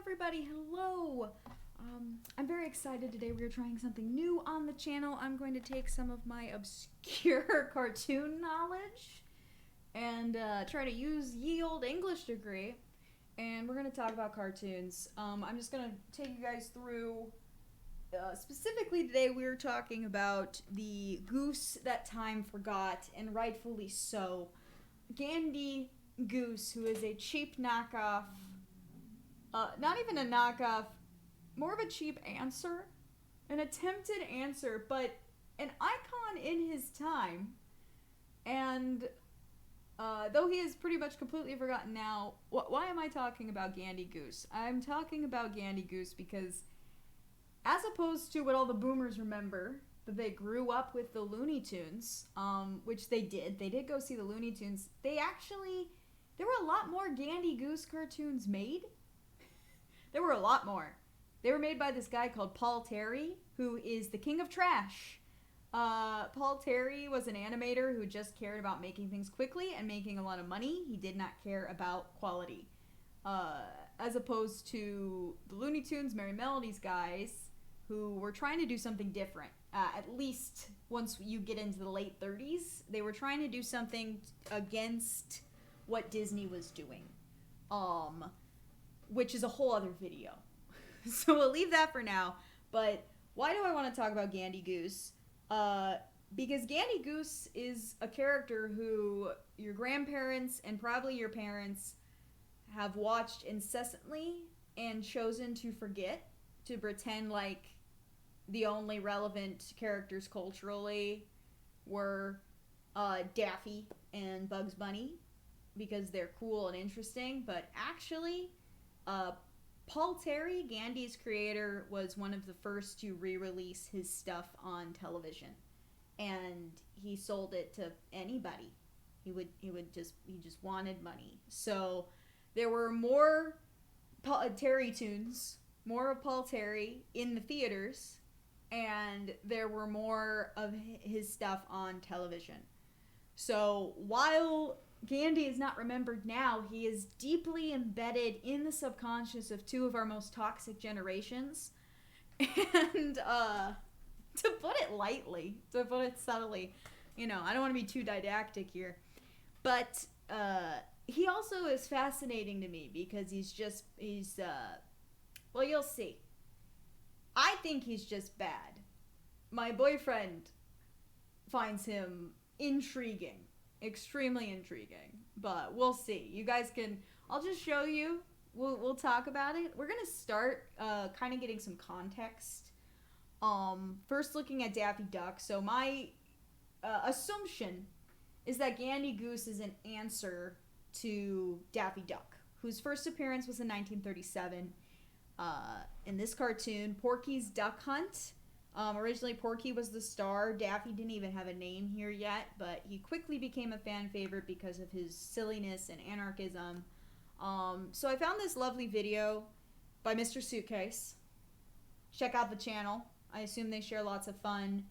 everybody, hello! I'm very excited today. We're trying something new on the channel. I'm going to take some of my obscure cartoon knowledge and try to use ye old English degree, and we're going to talk about cartoons. I'm just going to take you guys through, specifically today we're talking about the Goose That Time Forgot, and rightfully so. Gandy Goose, who is a cheap knockoff, not even a knockoff, more of a cheap answer, an attempted answer, but an icon in his time. And though he is pretty much completely forgotten now, why am I talking about Gandy Goose? I'm talking about Gandy Goose because, as opposed to what all the boomers remember, that they grew up with the Looney Tunes, which they did go see the Looney Tunes, there were a lot more Gandy Goose cartoons made. There were a lot more. They were made by this guy called Paul Terry, who is the king of trash. Paul Terry was an animator who just cared about making things quickly and making a lot of money. He did not care about quality. As opposed to the Looney Tunes, Merry Melodies guys, who were trying to do something different. At least once you get into the late 30s, they were trying to do something against what Disney was doing. Which is a whole other video. So we'll leave that for now. But why do I want to talk about Gandy Goose? Because Gandy Goose is a character who your grandparents and probably your parents have watched incessantly and chosen to forget, to pretend like the only relevant characters culturally were Daffy and Bugs Bunny because they're cool and interesting, but actually Paul Terry, Gandy's creator, was one of the first to re-release his stuff on television, and he sold it to anybody. He just wanted money. So there were more Terry tunes, more of Paul Terry in the theaters, and there were more of his stuff on television. So while Gandy is not remembered now, he is deeply embedded in the subconscious of two of our most toxic generations. And to put it lightly, to put it subtly, I don't want to be too didactic here, but he also is fascinating to me because well, you'll see. I think he's just bad. My boyfriend finds him intriguing. Extremely intriguing, but we'll see. You guys I'll just show you. We'll talk about it. We're gonna start kind of getting some context. First looking at Daffy Duck. So my assumption is that Gandy Goose is an answer to Daffy Duck, whose first appearance was in 1937. In this cartoon, Porky's Duck Hunt. Originally, Porky was the star. Daffy didn't even have a name here yet, but he quickly became a fan favorite because of his silliness and anarchism. So I found this lovely video by Mr. Suitcase. Check out the channel. I assume they share lots of fun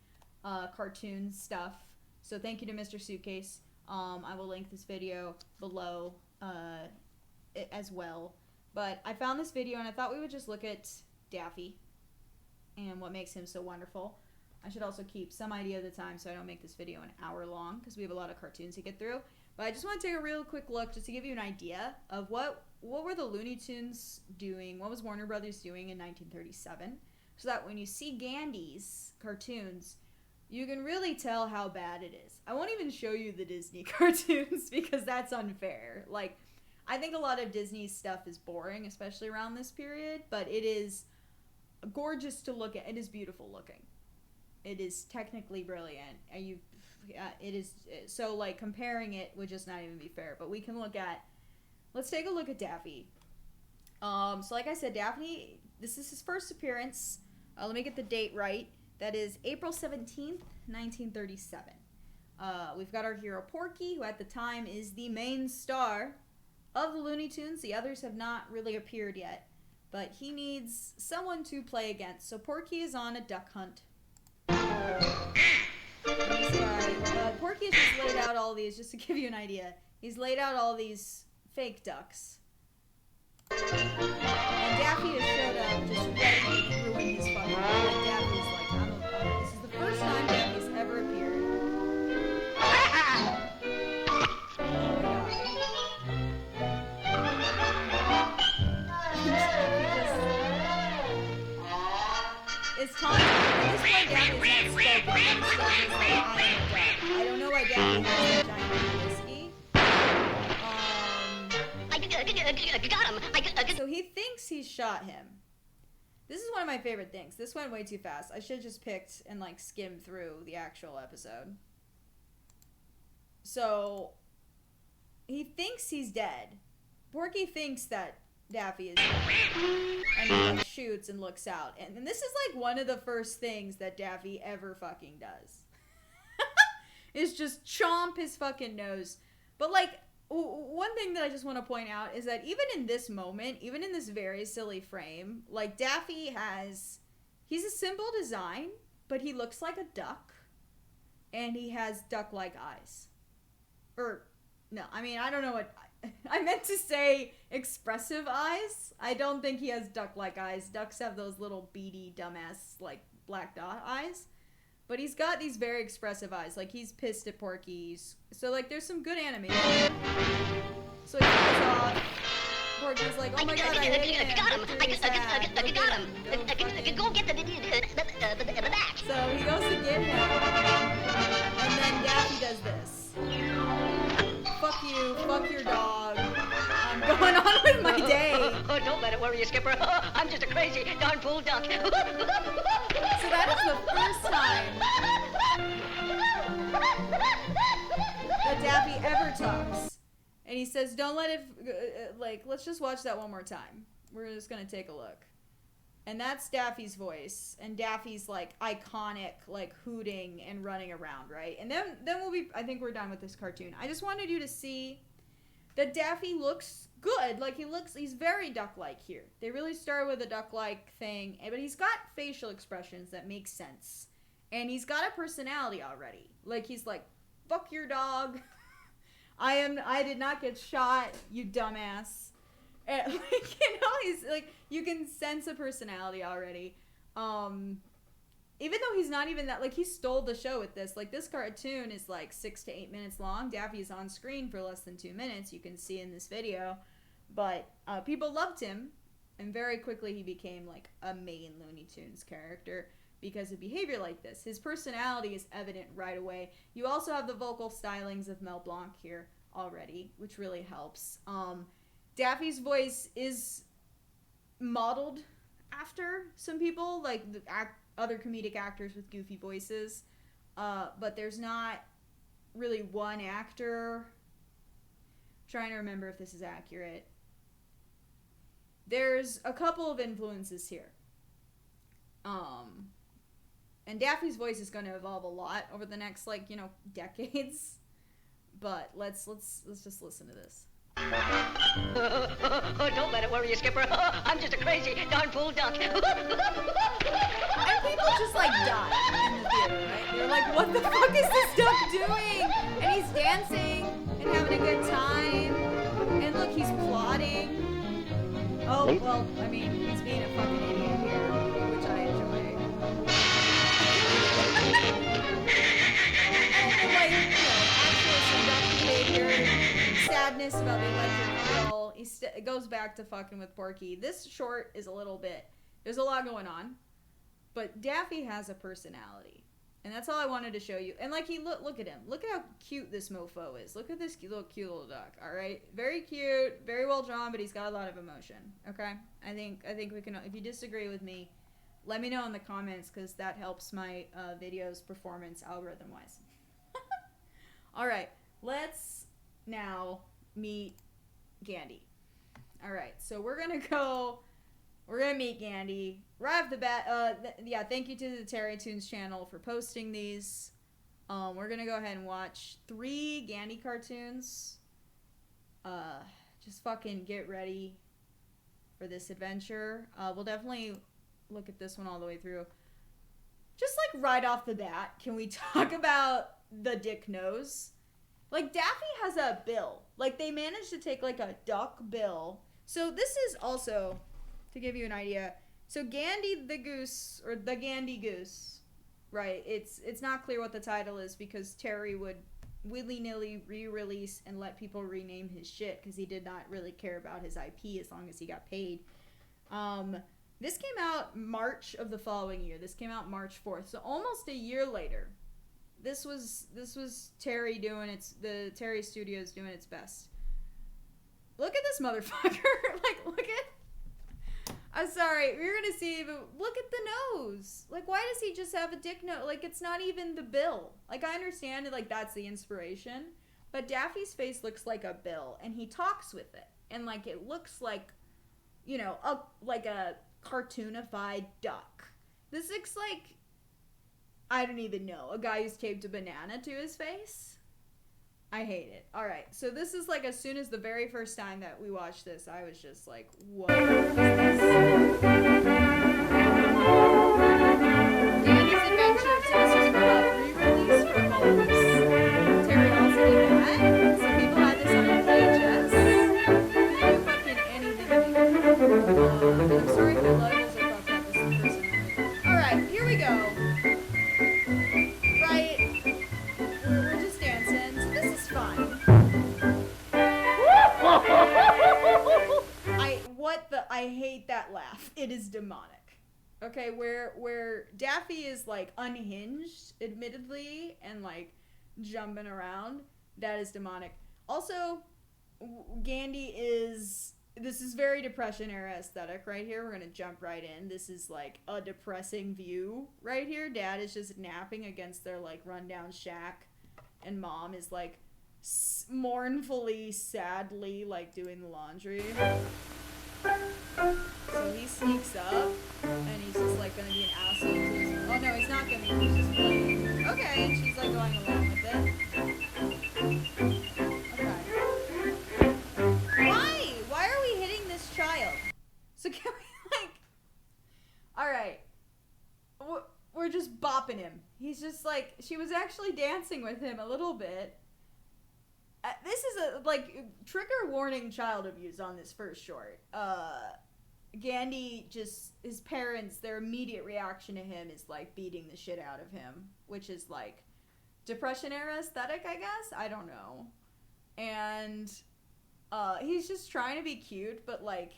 cartoon stuff. So thank you to Mr. Suitcase. I will link this video below as well. But I found this video and I thought we would just look at Daffy and what makes him so wonderful. I should also keep some idea of the time so I don't make this video an hour long because we have a lot of cartoons to get through. But I just want to take a real quick look just to give you an idea of what were the Looney Tunes doing, what was Warner Brothers doing in 1937, so that when you see Gandy's cartoons, you can really tell how bad it is. I won't even show you the Disney cartoons because that's unfair. Like, I think a lot of Disney's stuff is boring, especially around this period, but it is gorgeous to look at. It is beautiful looking. It is technically brilliant. It is, so like comparing it would just not even be fair. But we can let's take a look at Daffy. So like I said, Daffy, this is his first appearance. Let me get the date right. That is April 17th, 1937. We've got our hero Porky, who at the time is the main star of the Looney Tunes. The others have not really appeared yet, but he needs someone to play against. So Porky is on a duck hunt. Porky has just laid out all these, just to give you an idea. He's laid out all these fake ducks. And Daffy got him. So he thinks he shot him. This is one of my favorite things. This went way too fast. I should have just picked and like skimmed through the actual episode. So he thinks he's dead. Porky thinks that Daffy is dead. And he like shoots and looks out. And this is like one of the first things that Daffy ever fucking does. Is just chomp his fucking nose. But like, one thing that I just want to point out is that even in this moment, even in this very silly frame, like Daffy he's a simple design, but he looks like a duck. And he has duck-like eyes. Or, no, I mean, I don't know what... I meant to say expressive eyes. I don't think he has duck-like eyes. Ducks have those little beady, dumbass, like, black dot eyes. But he's got these very expressive eyes. Like, he's pissed at Porky's. So, like, there's some good animation. So he goes off. Porky's like, oh my god, I hit him. Got him. I got him. Go get the back. So he goes to get him. And then Daffy does this. Fuck you, fuck your dog. I'm going on with my day. Don't let it worry you, Skipper. I'm just a crazy darn fool duck. So that is the first time that Daffy ever talks. And he says, don't let it, like, let's just watch that one more time. We're just gonna take a look. And that's Daffy's voice. And Daffy's, like, iconic, like, hooting and running around, right? And then we'll be, I think we're done with this cartoon. I just wanted you to see that Daffy looks good. Like, he's very duck-like here. They really start with a duck-like thing. But he's got facial expressions that make sense. And he's got a personality already. Like, he's like, fuck your dog. I did not get shot, you dumbass. And, like, you know, he's like, you can sense a personality already. Even though he's not even that, like, he stole the show with this. Like, this cartoon is like 6 to 8 minutes long. Daffy is on screen for less than 2 minutes. You can see in this video. But people loved him, and very quickly he became like a main Looney Tunes character because of behavior like this. His personality is evident right away. You also have the vocal stylings of Mel Blanc here already, which really helps. Daffy's voice is modeled after some people, like other comedic actors with goofy voices, but there's not really one actor. I'm trying to remember if this is accurate. There's a couple of influences here. And Daffy's voice is going to evolve a lot over the next, like, you know, decades. But let's just listen to this. Don't let it worry you, Skipper. I'm just a crazy darn fool duck. And people just, like, die in the theater, right? They're like, what the fuck is this duck doing? And he's dancing and having a good time. And look, he's plotting. Oh, well, I mean, he's being a fucking idiot here, which I enjoy. And, like, you know, actually some duck behavior, sadness about the electric bill. It goes back to fucking with Porky. This short is a little bit, there's a lot going on, but Daffy has a personality. And that's all I wanted to show you. And, like, look at him. Look at how cute this mofo is. Look at this cute little duck, all right? Very cute, very well drawn, but he's got a lot of emotion, okay? I think we can, if you disagree with me, let me know in the comments, because that helps my video's performance algorithm-wise. All right, let's now meet Gandy. All right, so we're going to meet Gandy. Right off the bat, yeah, thank you to the Terry Toons channel for posting these. We're going to go ahead and watch 3 Gandy cartoons. Just fucking get ready for this adventure. We'll definitely look at this one all the way through. Just, like, right off the bat, can we talk about the dick nose? Like, Daffy has a bill. Like, they managed to take, like, a duck bill. So this is also, to give you an idea, so Gandy the Goose, or the Gandy Goose, right? It's not clear what the title is because Terry would willy-nilly re-release and let people rename his shit because he did not really care about his IP as long as he got paid. This came out March of the following year. This came out March 4th, so almost a year later. This was Terry doing the Terry Studios doing its best. look at this motherfucker. Like, look at... I'm sorry, you're gonna see, but look at the nose. Like, why does he just have a dick nose? Like, it's not even the bill. Like, I understand it, like, that's the inspiration. But Daffy's face looks like a bill, and he talks with it. And, like, it looks like, you know, like a cartoonified duck. This looks like, I don't even know, a guy who's taped a banana to his face. I hate it. Alright, so this is like, as soon as the very first time that we watched this, I was just like, what is this? Gandy's Adventures. So this is re-release for homes. Curiosity Matt. Some people had this on VHS. Do fucking anything anymore. I'm sorry if my levels are fucked up. This is the first time. Alright, here we go. Right. We're just dancing. So this is fine. I hate that laugh. It is demonic. Okay, where Daffy is like unhinged, admittedly, and like jumping around, that is demonic. Also, Gandy is, this is very Depression era aesthetic right here. We're gonna jump right in. This is like a depressing view right here. Dad is just napping against their like rundown shack, and Mom is like mournfully, sadly like doing the laundry. So he sneaks up, and he's just like gonna be an asshole to his... Oh no, he's not gonna be, he's just playing. Okay, and she's like going along with it. Okay. Why? Why are we hitting this child? So can we like... Alright. We're just bopping him. He's just like... She was actually dancing with him a little bit. This is a, like, trigger warning child abuse on this first short. Gandy just, his parents, their immediate reaction to him is, like, beating the shit out of him, which is, like, Depression era aesthetic, I guess? I don't know. And, he's just trying to be cute, but, like,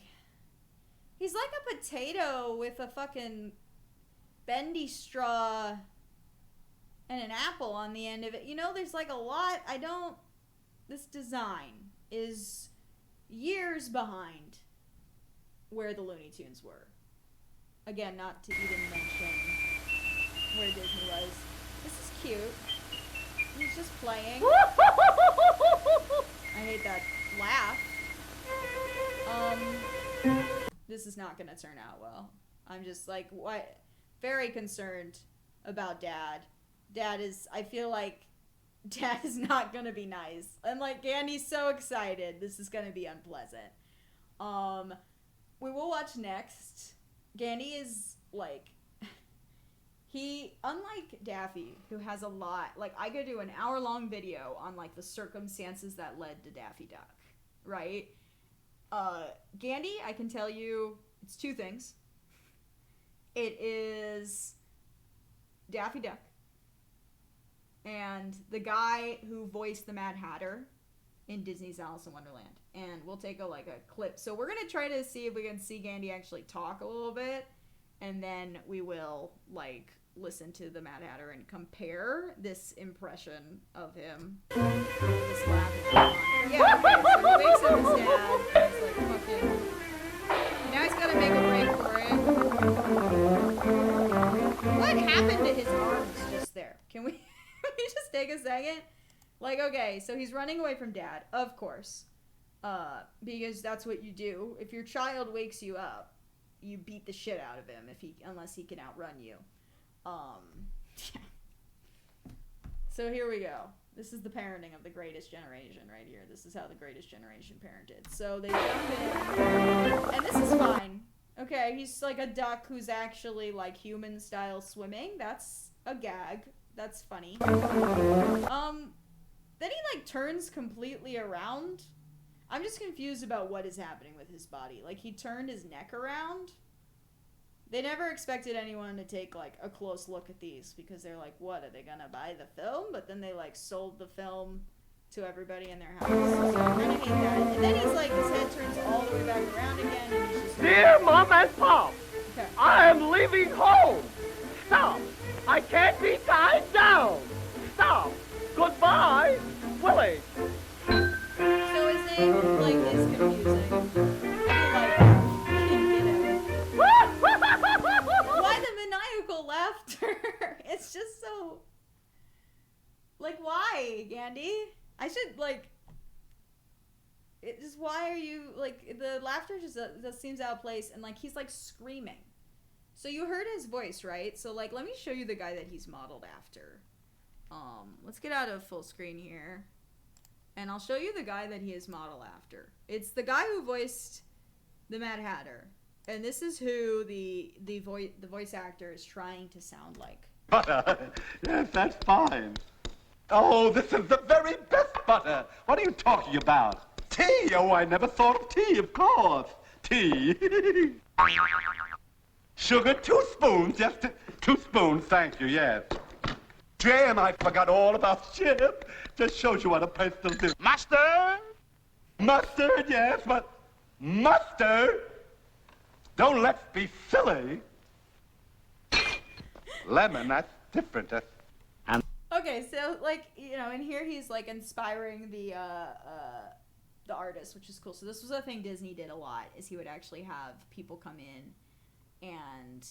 he's like a potato with a fucking bendy straw and an apple on the end of it. You know, there's, like, a lot, this design is years behind where the Looney Tunes were. Again, not to even mention where Disney was. This is cute. He's just playing. I hate that laugh. This is not gonna turn out well. I'm just like, what? Very concerned about Dad. Dad is, I feel like Dad is not gonna be nice. And like Gandy's so excited. This is gonna be unpleasant. We will watch next. Gandy is like, he, unlike Daffy, who has a lot, like I could do an hour-long video on like the circumstances that led to Daffy Duck, right? Gandy, I can tell you, it's two things. It is Daffy Duck. And the guy who voiced the Mad Hatter in Disney's Alice in Wonderland. And we'll take a clip. So we're going to try to see if we can see Gandy actually talk a little bit. And then we will, like, listen to the Mad Hatter and compare this impression of him. This laugh is on. Yeah, okay, so he wakes up his dad. And he's like, fucking... Now he's got to make a break for it. What happened to his arms just there? Can we... Can we just take a second? Like, okay, so he's running away from Dad, of course. Because that's what you do. If your child wakes you up, you beat the shit out of him unless he can outrun you. So here we go. This is the parenting of the Greatest Generation right here. This is how the Greatest Generation parented. So they jump in, and this is fine. Okay, he's like a duck who's actually like human style swimming. That's a gag. That's funny. Then he like turns completely around. I'm just confused about what is happening with his body. Like he turned his neck around. They never expected anyone to take like a close look at these because they're like, what, are they gonna buy the film? But then they like sold the film to everybody in their house. So I kinda hate that. And then he's like, his head turns all the way back around again and he's just Dear Mom and Pop, okay. I am leaving home. Stop. I can't be tied down. Stop. Goodbye, Willett. So his name, like, is confusing. Like, why, Gandy? I should, like... It just, why are you, like, the laughter just seems out of place, and, like, he's, like, screaming. So you heard his voice, right? So, like, let me show you the guy that he's modeled after. Let's get out of full screen here. And I'll show you the guy that he is modeled after. It's the guy who voiced the Mad Hatter. And this is who the voice actor is trying to sound like. Butter? Yes, that's fine. Oh, this is the very best butter. What are you talking about? Tea? Oh, I never thought of tea, of course. Tea. Sugar, 2 spoons, just 2 spoons, thank you, yes. Jam, I forgot all about jam. Just shows you what a place will do. Mustard? Mustard, yes, but mustard? Don't let's be silly. Lemon, that's different. Okay, so, like, you know, and here he's, like, inspiring the artist, which is cool. So this was a thing Disney did a lot, is he would actually have people come in and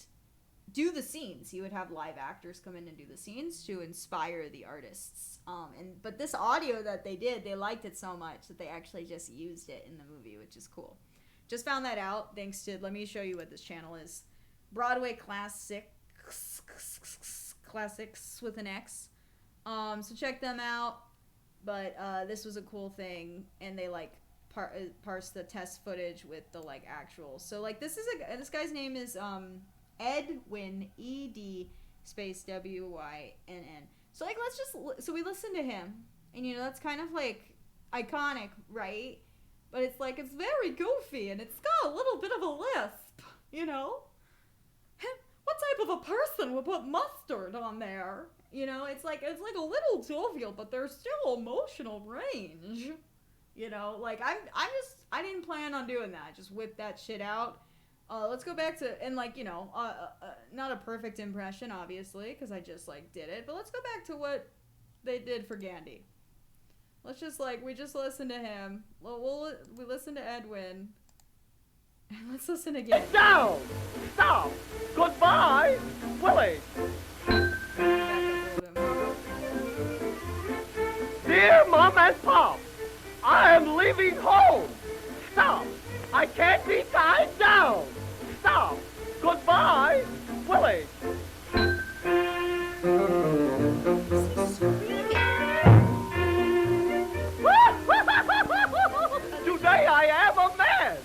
do the scenes. He would have live actors come in and do the scenes to inspire the artists. But this audio that they did, they liked it so much that they actually just used it in the movie, which is cool. Just found that out thanks to, let me show you what this channel is. Broadway Classics with an X. So check them out. But this was a cool thing, and they like parsed the test footage with the like actual. So like this guy's name is Edwin, E-D space W-Y-N-N. So like so we listened to him, and you know that's kind of like iconic, right? But it's like it's very goofy, and it's got a little bit of a lisp, you know. What type of a person would put mustard on there? You know, it's like a little jovial, but there's still emotional range. You know, like I didn't plan on doing that. I just whipped that shit out. Let's go back to, and like, you know, not a perfect impression, obviously, because I just like did it. But let's go back to what they did for Gandy. Let's just like, we just listened to him. We listened to Edwin. And let's listen again. Sit down! Stop! Goodbye! Willie! Dear Mom and Pop, I am leaving home. Stop! I can't be tied down. Stop! Goodbye, Willie. Today I am a man.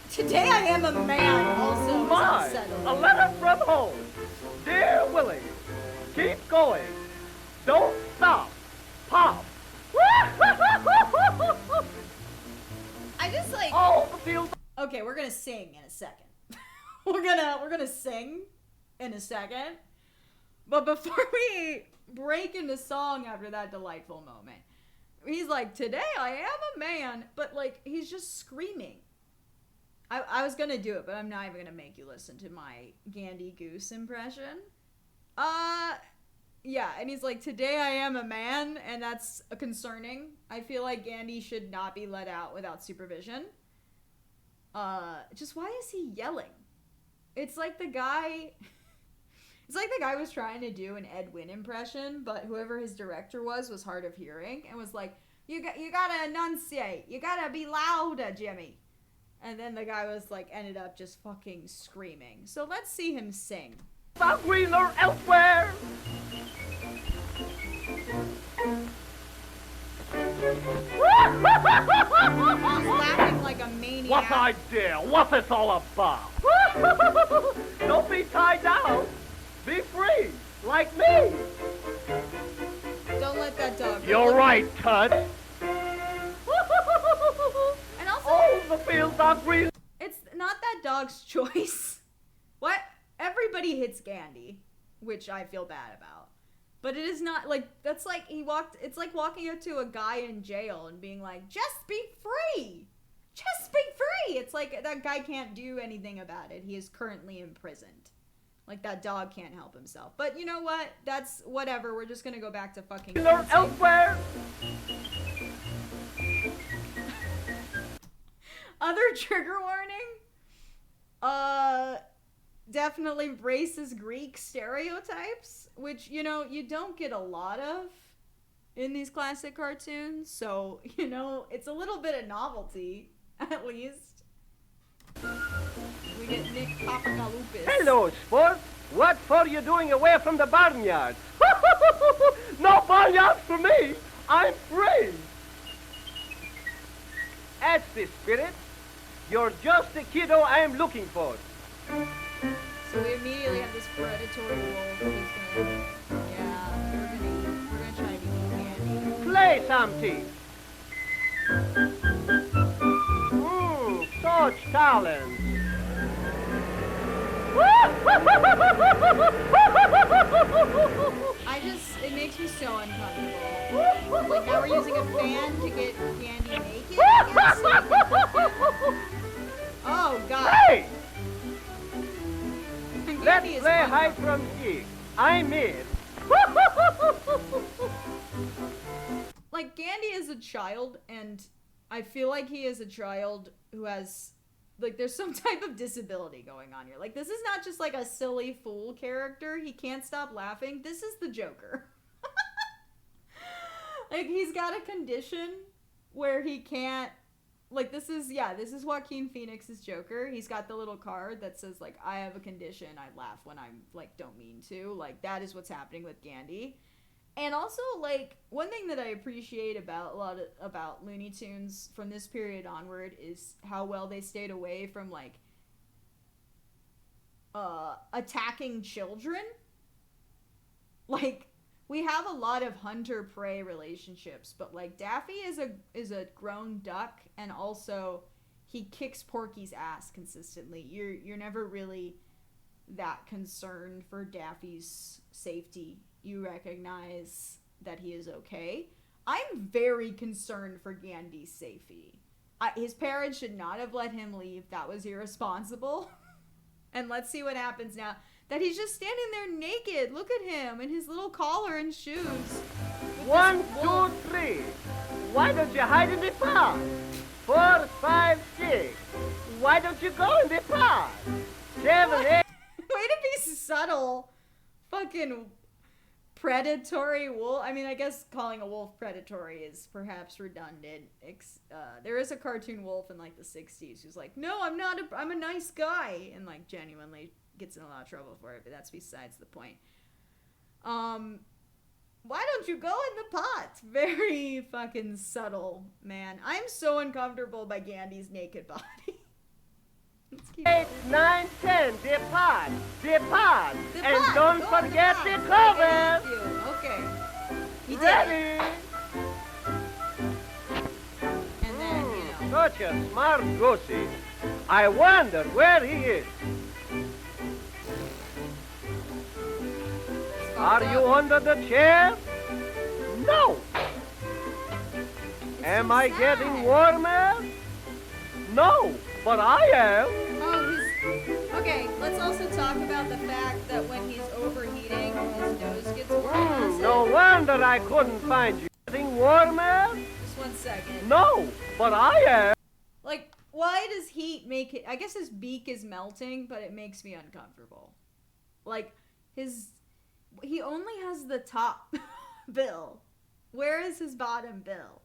Today I am a man. Also, My, a letter from home. Dear Willie, keep going. Don't stop. Pop. I just like. All the fields. Okay, we're gonna sing in a second. we're gonna sing in a second. But before we break into song after that delightful moment, he's like, "Today I am a man," but like he's just screaming. I was gonna do it, but I'm not even gonna make you listen to my Gandy Goose impression. Yeah, and he's like, "Today I am a man," and that's concerning. I feel like Gandy should not be let out without supervision. Just why is he yelling? It's like the guy was trying to do an Edwin impression, but whoever his director was hard of hearing and was like, you gotta enunciate. You gotta be louder, Jimmy. And then the guy was like, ended up just fucking screaming. So let's see him sing. Some greener elsewhere. He's laughing like a maniac. What idea? What's this all about? Don't be tied down. Be free, like me. Don't let that dog. You're right, Tut. And also, oh, the fields are green. It's not that dog's choice. What? Everybody hits Gandy, which I feel bad about. But it is not like, that's like it's like walking up to a guy in jail and being like, just be free. Just be free. It's like that guy can't do anything about it. He is currently imprisoned. Like that dog can't help himself. But you know what? That's whatever. We're just gonna go back to fucking dancing. Elsewhere. Other trigger warning? Definitely racist Greek stereotypes, which, you know, you don't get a lot of in these classic cartoons, so, you know, it's a little bit of novelty, at least. We get Nick Papagalupis. Hello, sport. What for you doing away from the barnyard? No barnyard for me. I'm free. That's the spirit. You're just the kiddo I'm looking for. So we immediately have this predatory wolf who's gonna, yeah, we're gonna try to eat Gandy. Play something. Such talent. It makes me so uncomfortable. Like, now we're using a fan to get Gandy naked, I guess? Oh, God. Hey! Gandy Let's is play hide uncomfortable. from seek. I'm in. Like, Gandy is a child, and I feel like he is a child who has, like, there's some type of disability going on here. Like, this is not just, like, a silly fool character. He can't stop laughing. This is the Joker. Like, he's got a condition where he can't, like, this is Joaquin Phoenix's Joker. He's got the little card that says, like, I have a condition. I laugh when I'm, like, don't mean to. Like, that is what's happening with Gandy. And also, like, one thing that I appreciate about Looney Tunes from this period onward is how well they stayed away from, like, attacking children. Like, we have a lot of hunter-prey relationships, but, like, Daffy is a grown duck, and also he kicks Porky's ass consistently. You're never really that concerned for Daffy's safety. You recognize that he is okay. I'm very concerned for Gandy's safety. His parents should not have let him leave. That was irresponsible. And let's see what happens now. That he's just standing there naked. Look at him in his little collar and shoes. 1, 2, 3. Why don't you hide in the park? 4, 5, 6. Why don't you go in the park? 7, 8. Way to be subtle. Fucking predatory wolf. I mean, I guess calling a wolf predatory is perhaps redundant. There is a cartoon wolf in, like, the 60s who's like, no, I'm a nice guy, and, like, genuinely gets in a lot of trouble for it, but that's besides the point. Why don't you go in the pot? Very fucking subtle, man. I'm so uncomfortable by Gandy's naked body. 8, 9, 10. Depart. Depart. The And pot. don't Go in forget pot. the Okay, cover. thank you. Okay. He did it. Ready? And then, you know. Such a smart goosey. I wonder where he is. Are you under the chair? No. Am I getting warmer? No, but I am. Okay, let's also talk about the fact that when he's overheating, his nose gets warm. No wonder I couldn't find you. Getting warmer? Just 1 second. No, but I am. Like, why does heat make it? I guess his beak is melting, but it makes me uncomfortable. Like, he only has the top bill. Where is his bottom bill?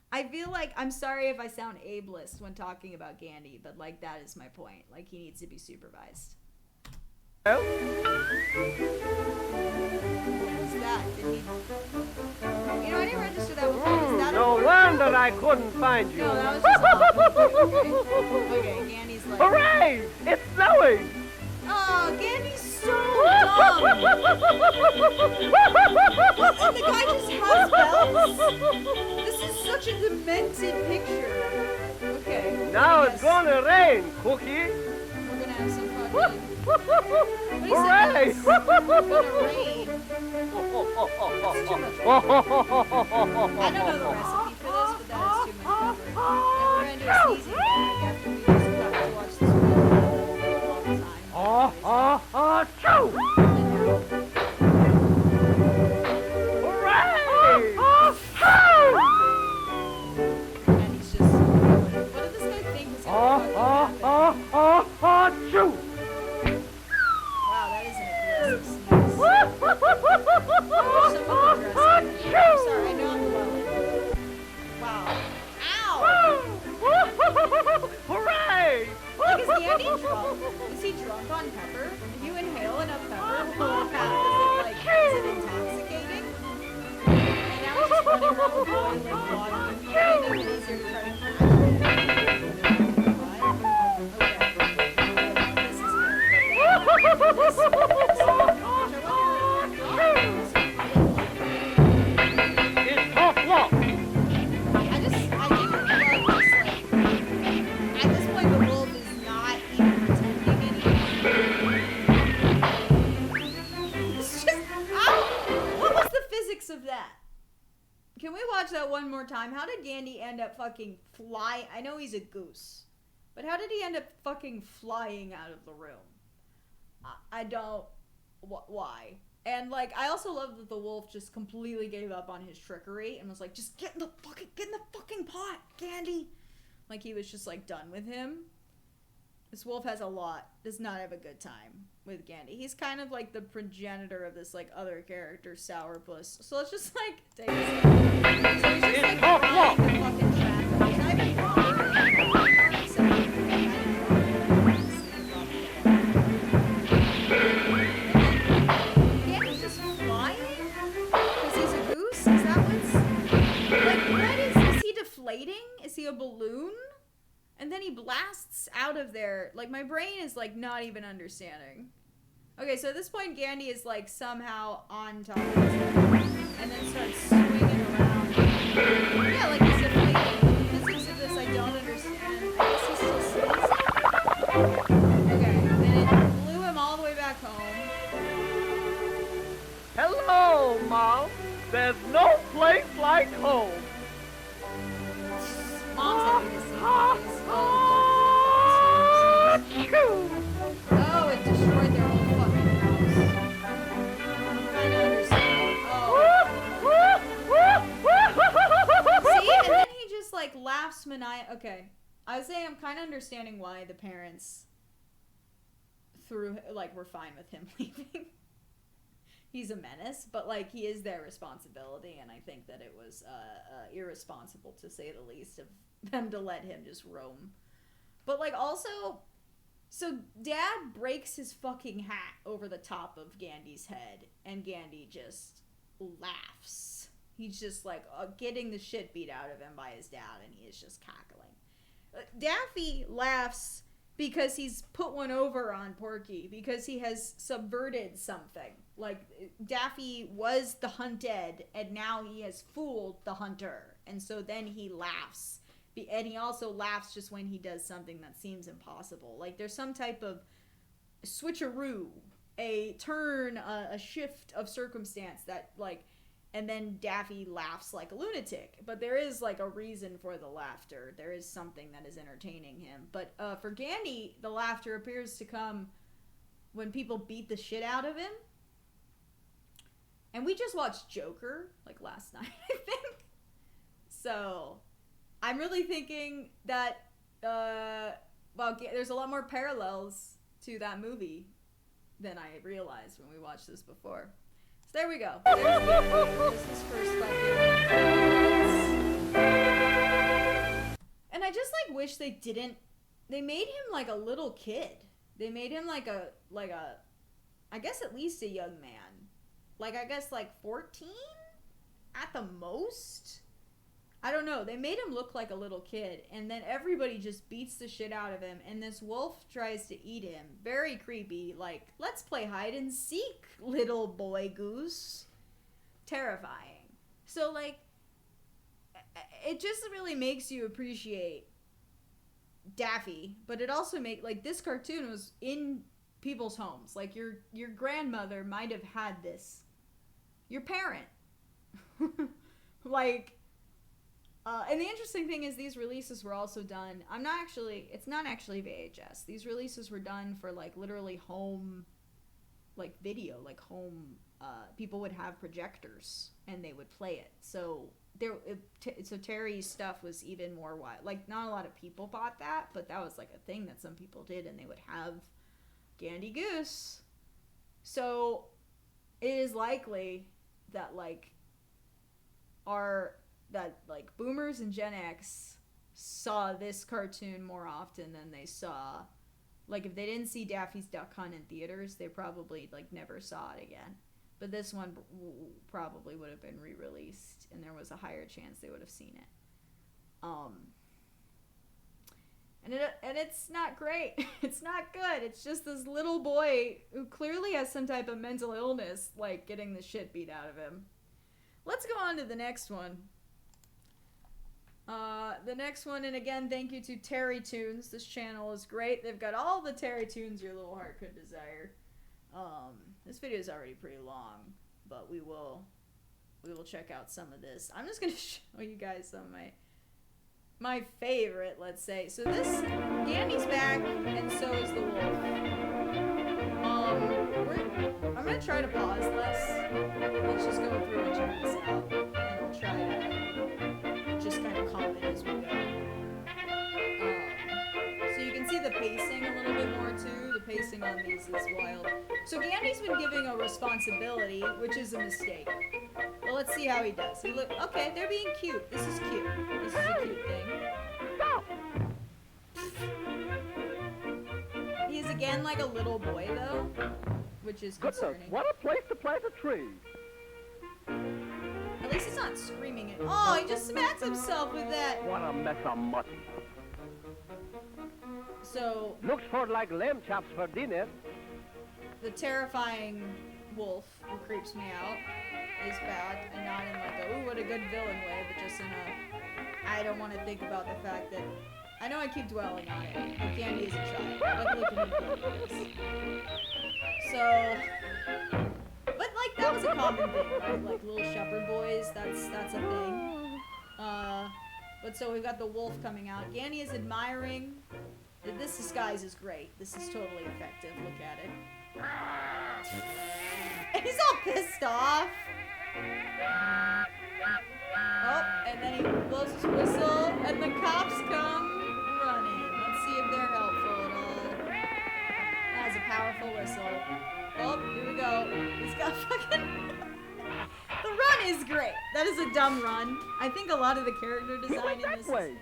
I feel like, I'm sorry if I sound ableist when talking about Gandy, but, like, that is my point. Like, he needs to be supervised. What was that? Did he... You know, I didn't register that before. Was that No wonder I couldn't find you. No, that was just off. Okay, Gandy's like... Hooray! It's snowing! Oh, Gandy's so dumb! And the guy just has bells? This is such a demented picture. Okay. Now it's gonna rain, Cookie. We're gonna have some fun. Hooray! It's gonna rain. I don't know the recipe for this, but that is too much coverage. And we're gonna do a sneezing bag after we just got to watch this movie for a long time. Achoo! Hooray! And he's just... What did this guy think was gonna Achoo! Wow, that is an aggressive sneeze. I wish someone would address it. I'm sorry, I know drunk? Is he drunk on pepper? If you inhale enough pepper, what happens? Is it intoxicating? And now he's just running around with boiling water. Kind of easier to try to catch it. It's tough luck. Of that. Can we watch that one more time? How did Gandy end up fucking fly? I know he's a goose, but how did he end up fucking flying out of the room? I don't. Why? And like, I also love that the wolf just completely gave up on his trickery and was like, just get in the fucking pot, Gandy. Like he was just like done with him. This wolf does not have a good time with Gandy. He's kind of like the progenitor of this like other character, Sourpuss. So let's just like take this. So he's just like trying to fucking trap him. He's not even bothered. So Gandy's just flying? Because he's a goose? Is that what's... Like, what is he deflating? Is he a balloon? And then he blasts out of there. Like, my brain is, like, not even understanding. Okay, so at this point, Gandy is, like, somehow on top of his head. And then starts swinging around. Yeah, like, he's deflating. The physics of this, I don't understand. I guess he's still sitting somewhere. Okay, and it blew him all the way back home. Hello, Mom. There's no place like home. Mom's happy to see him. Oh, it destroyed their whole fucking house. Kind of understand. Oh. See, and then he just like laughs Okay, I was saying I'm kind of understanding why the parents were fine with him leaving. He's a menace, but like he is their responsibility, and I think that it was irresponsible to say the least of them to let him just roam. But like also, so Dad breaks his fucking hat over the top of Gandy's head, and Gandy just laughs. He's just like getting the shit beat out of him by his dad, and he is just cackling. Daffy laughs because he's put one over on Porky, because he has subverted something. Like, Daffy was the hunted, and now he has fooled the hunter. And so then he laughs. And he also laughs just when he does something that seems impossible. Like, there's some type of switcheroo, a turn, a shift of circumstance that, like... And then Daffy laughs like a lunatic. But there is, like, a reason for the laughter. There is something that is entertaining him. But for Gandy, the laughter appears to come when people beat the shit out of him. And we just watched Joker, like, last night, I think. So, I'm really thinking that, there's a lot more parallels to that movie than I realized when we watched this before. So there we go. There's his first fucking... And I just, like, wish they didn't... They made him, like, a little kid. They made him, like a... I guess at least a young man. Like, I guess, like, 14? At the most? I don't know. They made him look like a little kid. And then everybody just beats the shit out of him. And this wolf tries to eat him. Very creepy. Like, let's play hide and seek, little boy goose. Terrifying. So, like, it just really makes you appreciate Daffy. But it also like, this cartoon was in people's homes. Like, your grandmother might have had this. Your parent. Like, and the interesting thing is these releases were also done, it's not actually VHS. These releases were done for, like, literally home, like, video, like, home, people would have projectors, and they would play it. So, so Terry's stuff was even more wild. Like, not a lot of people bought that, but that was, like, a thing that some people did, and they would have Gennady Goose. So, it is likely that, like, boomers and Gen X saw this cartoon more often than they saw Like, if they didn't see Daffy's Duck Hunt in theaters, they probably, like, never saw it again. But this one probably would have been re-released, and there was a higher chance they would have seen it. And it's not great. It's not good. It's just this little boy who clearly has some type of mental illness, like, getting the shit beat out of him. Let's go on to the next one. The next one, and again, thank you to Terry Tunes. This channel is great. They've got all the Terry Tunes your little heart could desire. This video is already pretty long, but we will check out some of this. I'm just gonna show you guys some of my favorite, let's say. So this, Gandy's back, and so is the wolf. I'm gonna try to pause this. Let's just go through and check this out, and we'll try to just kind of comment as we go. So you can see the pacing a little bit more too. The pacing on these is wild. So Gandy's been giving a responsibility, which is a mistake. Well, let's see how he does. He look okay. They're being cute. This is cute. This is a cute thing. Stop! He's again like a little boy though, which is concerning. Goodness, what a place to plant a tree! At least he's not screaming it. Oh, he just smacks himself with that. What a mess of mutt. So Looks for like lamb chops for dinner. the terrifying wolf who creeps me out is bad, and not in like a ooh what a good villain way, but just in a I don't want to think about the fact that I know I keep dwelling on it, but Gandy is a child. Like look at him like this. So, but like that was a common thing, right? Like little shepherd boys, that's a thing. But so we've got the wolf coming out. Gandy is admiring. This disguise is great. This is totally effective. Look at it. And he's all pissed off. Oh, and then he blows his whistle, and the cops come running. Let's see if they're helpful at all. That was a powerful whistle. Oh, here we go. He's got fucking... The run is great. That is a dumb run. I think a lot of the character design in this way.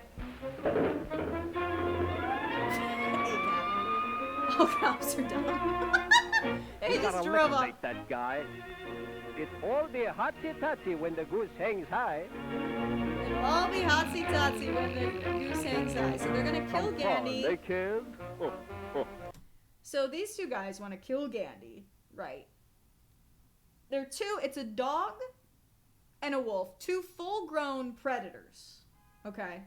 All cops are dumb. He just drove off. That guy. It's all the hotsy-totsy when the goose hangs high. It'll all be hotsy-totsy when the goose hangs high. So they're gonna kill Gandy. They can. So these two guys want to kill Gandy, right? They're two, it's a dog and a wolf. Two full-grown predators, okay?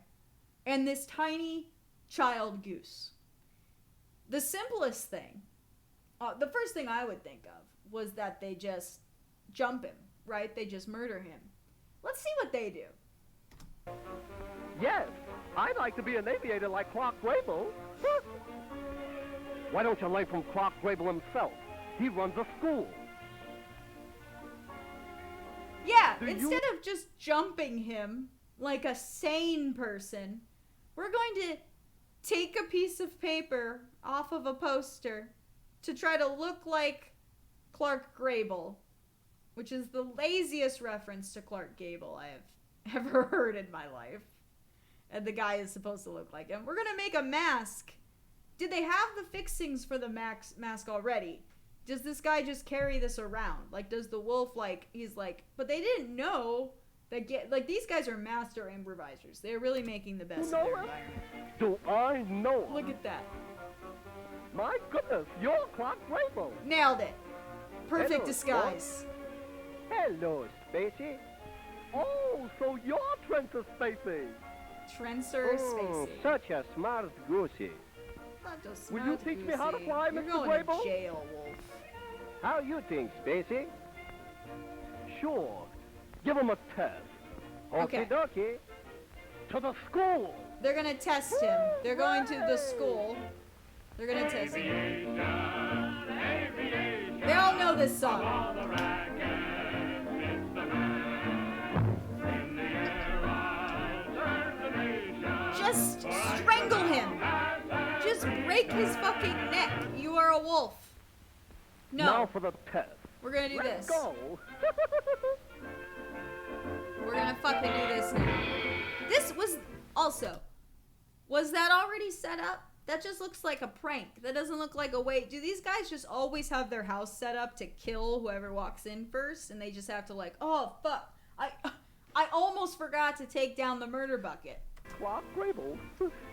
And this tiny child goose. The simplest thing, the first thing I would think of was that they just jump him, right? They just murder him. Let's see what they do. Yes, I'd like to be an aviator like Clark Grable. Why don't you learn from Clark Grable himself? He runs a school. Yeah, instead of just jumping him like a sane person, we're going to take a piece of paper off of a poster to try to look like Clark Grable, which is the laziest reference to Clark Gable I have ever heard in my life. And the guy is supposed to look like him. We're going to make a mask. Did they have the fixings for the mask already? Does this guy just carry this around? Like, does the wolf, like, he's like, but they didn't know that, like, these guys are master improvisers. They're really making the best of their environment. Do I know him? Look at that. My goodness, you're Clark Grable. Nailed it. Perfect Hello, disguise. Hello, Spacey. Oh, so you're Trencer Spacey. Trencer Spacey. Such a smart goosey. Not just Will you teach me how to fly, You're Mr. going Grable? to jail, Wolf. How you think, Spacey? Sure. Give him a test. Okay. Okie dokie. To the school. They're gonna test him. They're going to the school. They're gonna test him. They all know this song. Just strangle him. Just break his fucking neck. You are a wolf. No. Now for the test. We're gonna do Let's this. go. We're gonna fucking do this now. This was also. Was that already set up? That just looks like a prank. That doesn't look like a way. Do these guys just always have their house set up to kill whoever walks in first, and they just have to like, oh fuck, I almost forgot to take down the murder bucket. Clark Grable,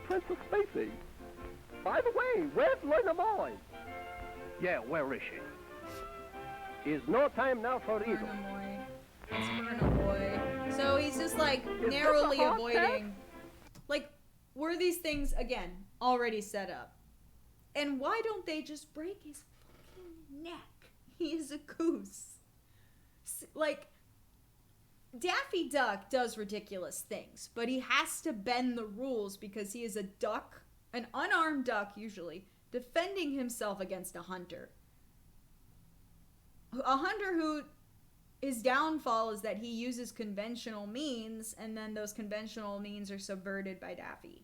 Princess Spacey. By the way, where's Lena Moy? Yeah, where is she? Is no time now for either. Moy. It's Myrna Boy. So he's just like Is narrowly this a hot avoiding. Like, were these things again already set up? And why don't they just break his fucking neck? He is a goose. Like, Daffy Duck does ridiculous things, but he has to bend the rules because he is a duck, an unarmed duck usually, defending himself against a hunter. A hunter who, his downfall is that he uses conventional means, and then those conventional means are subverted by Daffy.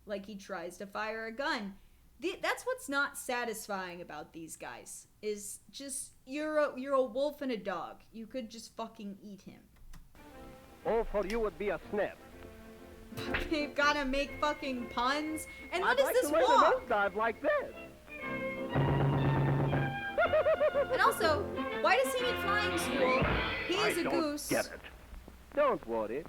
Like, he tries to fire a gun. That's what's not satisfying about these guys, is just, you're a wolf and a dog. You could just fucking eat him. All for you would be a snap. They've gotta make fucking puns. And what I'd is like this to learn a walk? nosedive like this. And also, why does he need flying school? He is a don't goose. Get it. Don't worry.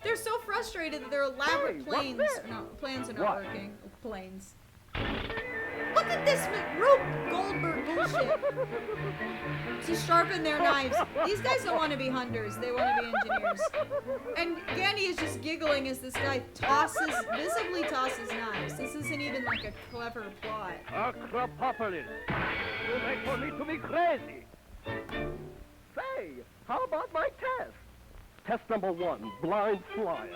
They're so frustrated that their elaborate Hey, what's plans this? plans are not What? working. Planes. Look at this Rube Goldberg bullshit. To sharpen their knives. These guys don't want to be hunters. They want to be engineers. And Gandy is just giggling as this guy visibly tosses knives. This isn't even like a clever plot. Acropolis. You make for me to be crazy. Say, how about my test? Test number 1, blind flyer.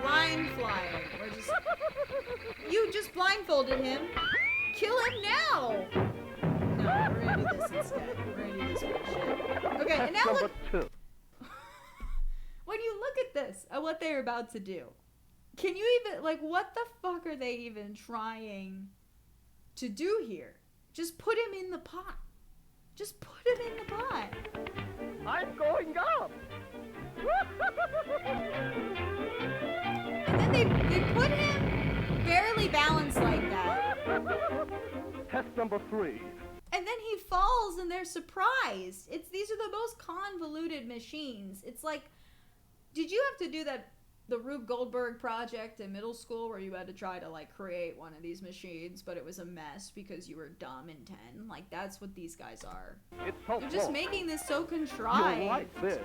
Blind flying. You just blindfolded him. Kill him now! No, we're gonna do this instead. We're gonna do this bullshit. Okay, and now Number look. 2. When you look at this, at what they're about to do, can you even, like, what the fuck are they even trying to do here? Just put him in the pot. Just put him in the pot. I'm going up. And then they put him barely balanced like that. Test number 3. And then he falls and they're surprised. These are the most convoluted machines. It's like, did you have to do the Rube Goldberg project in middle school where you had to try to like create one of these machines, but it was a mess because you were dumb and 10? Like, that's what these guys are. It's so They're just close. making this so contrived. You like this?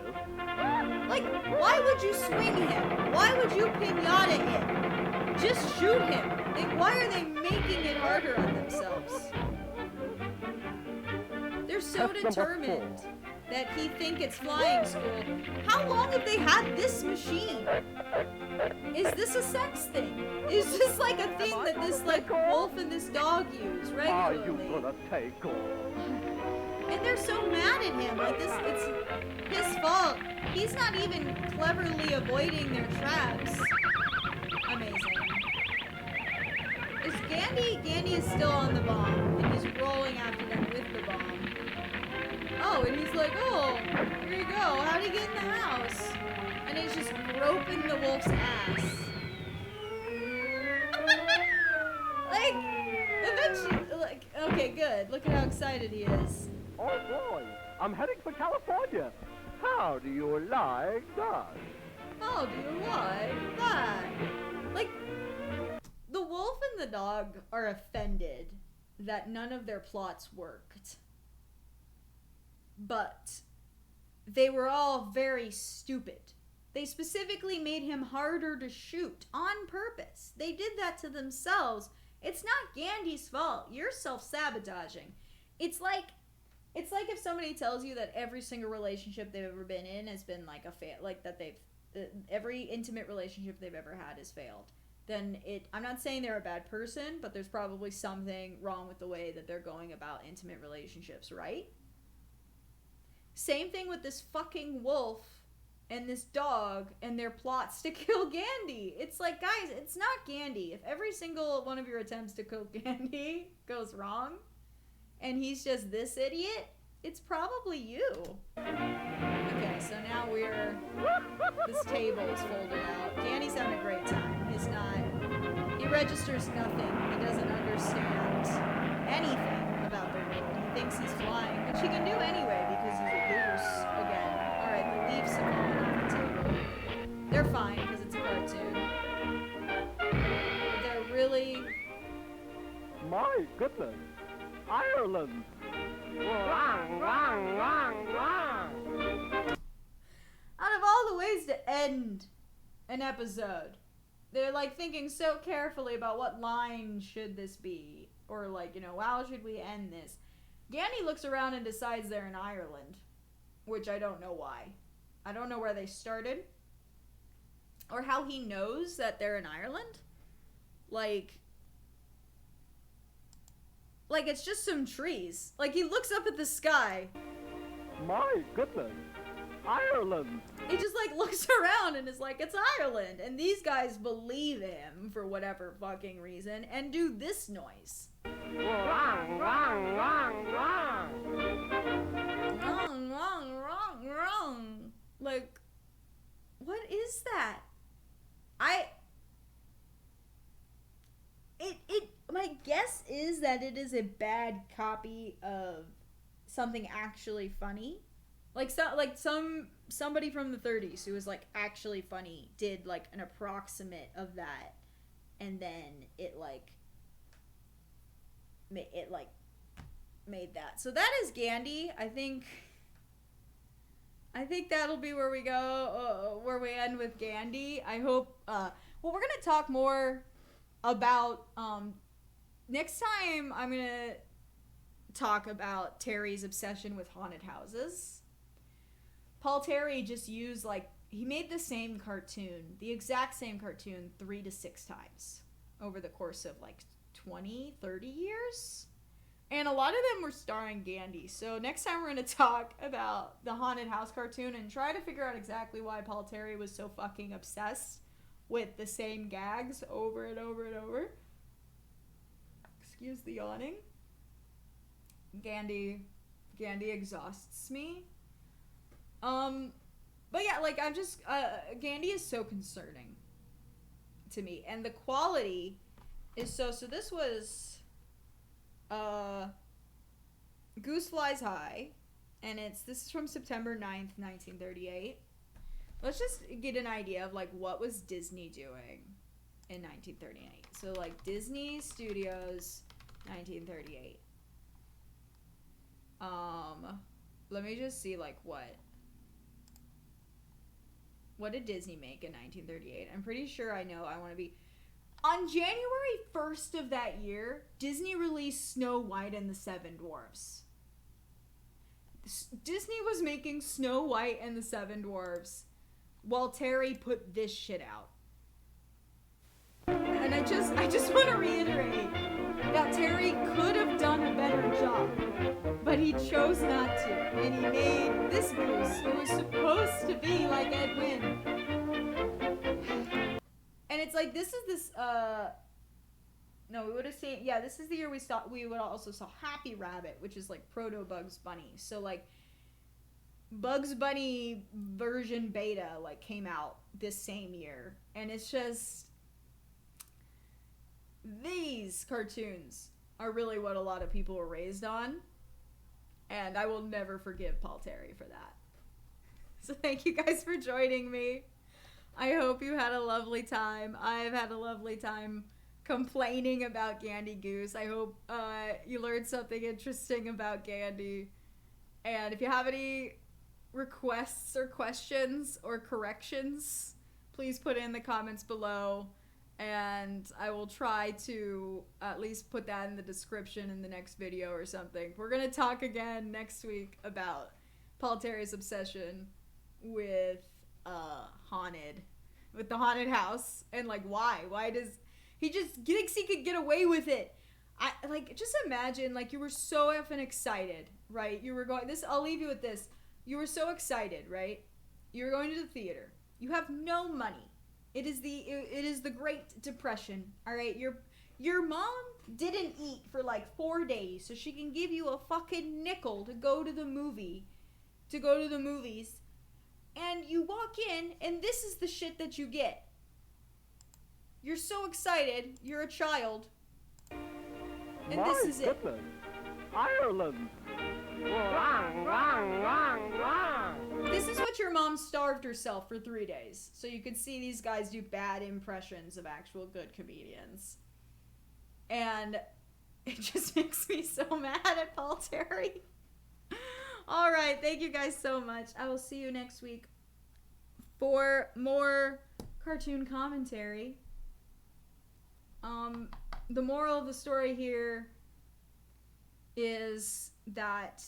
Like, why would you swing him? Why would you pinata him? Just shoot him. Like, why are they making it harder on themselves? They're so Test number determined 4. that he think it's flying school. How long have they had this machine? Is this a sex thing? Is this like a thing that this like wolf and this dog use Are you regularly? gonna take off? And they're so mad at him. Like, this, it's his fault. He's not even cleverly avoiding their traps. Amazing. Is Gandy? Gandy is still on the bomb, and he's rolling after them with the bomb. Oh, and he's like, oh, here you go. How'd he get in the house? And he's just groping the wolf's ass. Like, eventually, like, okay, good. Look at how excited he is. Oh boy, I'm heading for California. How do you like that? Oh, do you like that? Like, the wolf and the dog are offended that none of their plots worked. But they were all very stupid. They specifically made him harder to shoot on purpose. They did that to themselves. It's not Gandy's fault. You're self-sabotaging. It's like if somebody tells you that every single relationship they've ever been in has been like a fail, like that every intimate relationship they've ever had has failed. Then I'm not saying they're a bad person, but there's probably something wrong with the way that they're going about intimate relationships, right? Same thing with this fucking wolf and this dog and their plots to kill Gandy. It's like, guys, it's not Gandy. If every single one of your attempts to kill Gandy goes wrong, and he's just this idiot, it's probably you. Okay, so now this table is folded out. Gandy's having a great time. He registers nothing. He doesn't understand anything about the world. He thinks he's flying, which he can do anyway because he's a goose again. Alright, the leaves have fallen off the table. They're fine because it's a cartoon. But they're really... My goodness. Ireland. Wrong, wrong, wrong, wrong. Out of all the ways to end an episode, they're like thinking so carefully about what line should this be, or like, you know, how should we end this? Gandy looks around and decides they're in Ireland, which I don't know why. I don't know where they started, or how he knows that they're in Ireland. Like it's just some trees. Like, he looks up at the sky. My goodness. Ireland. He just, like, looks around and is like, it's Ireland. And these guys believe him for whatever fucking reason and do this noise. Wrong, wrong, wrong, wrong. Wrong, wrong, wrong, wrong. Like, what is that? My guess is that it is a bad copy of something actually funny. Somebody from the 30s who was like actually funny did like an approximate of that, and then it made that. So that is Gandy. I think that'll be where we go, where we end with Gandy. I hope. Well, we're gonna talk more about next time. I'm gonna talk about Terry's obsession with haunted houses. Paul Terry just used, like, he made the same cartoon, the exact same cartoon 3 to 6 times over the course of like 20, 30 years. And a lot of them were starring Gandy. So next time we're going to talk about the haunted house cartoon and try to figure out exactly why Paul Terry was so fucking obsessed with the same gags over and over and over. Excuse the yawning. Gandy exhausts me. But yeah, like, I'm just, Gandy is so concerning to me. And the quality is so this was, Goose Flies High, and this is from September 9th, 1938. Let's just get an idea of, like, what was Disney doing in 1938. So, like, Disney Studios, 1938. Let me just see, like, what did Disney make in 1938? I'm pretty sure I know. I want to be... On January 1st of that year, Disney released Snow White and the Seven Dwarfs. Disney was making Snow White and the Seven Dwarfs while Terry put this shit out. And I just want to reiterate that Terry could have done a better job, but he chose not to, and he made this goose who was supposed to be like Ed Wynn. And it's like, this is the year we would also saw Happy Rabbit, which is like proto Bugs Bunny. So like Bugs Bunny version beta like came out this same year, and it's just, these cartoons are really what a lot of people were raised on, and I will never forgive Paul Terry for that. So thank you guys for joining me. I hope you had a lovely time. I've had a lovely time complaining about Gandy Goose. I hope you learned something interesting about Gandy. And if you have any requests or questions or corrections, please put it in the comments below, and I will try to at least put that in the description in the next video or something. We're gonna talk again next week about Paul Terry's obsession with the haunted house, and like why does he just thinks he could get away with it. I like, just imagine, like, you were so effing excited, right? You were going, I'll leave you with this. You were so excited, right? You were going to the theater. You have no money. It is the Great Depression, all right? Your mom didn't eat for like 4 days, so she can give you a fucking nickel to go to the movies. And you walk in, and this is the shit that you get. You're so excited. You're a child. And My this is it. goodness. Ireland. This is what your mom starved herself for 3 days. So you could see these guys do bad impressions of actual good comedians. And it just makes me so mad at Paul Terry. Alright, thank you guys so much. I will see you next week for more cartoon commentary. The moral of the story here is that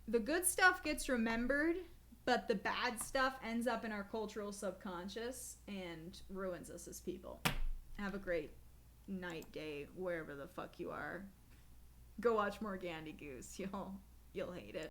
the good stuff gets remembered, but the bad stuff ends up in our cultural subconscious and ruins us as people. Have a great night, day, wherever the fuck you are. Go watch more Gandy Goose. You'll hate it.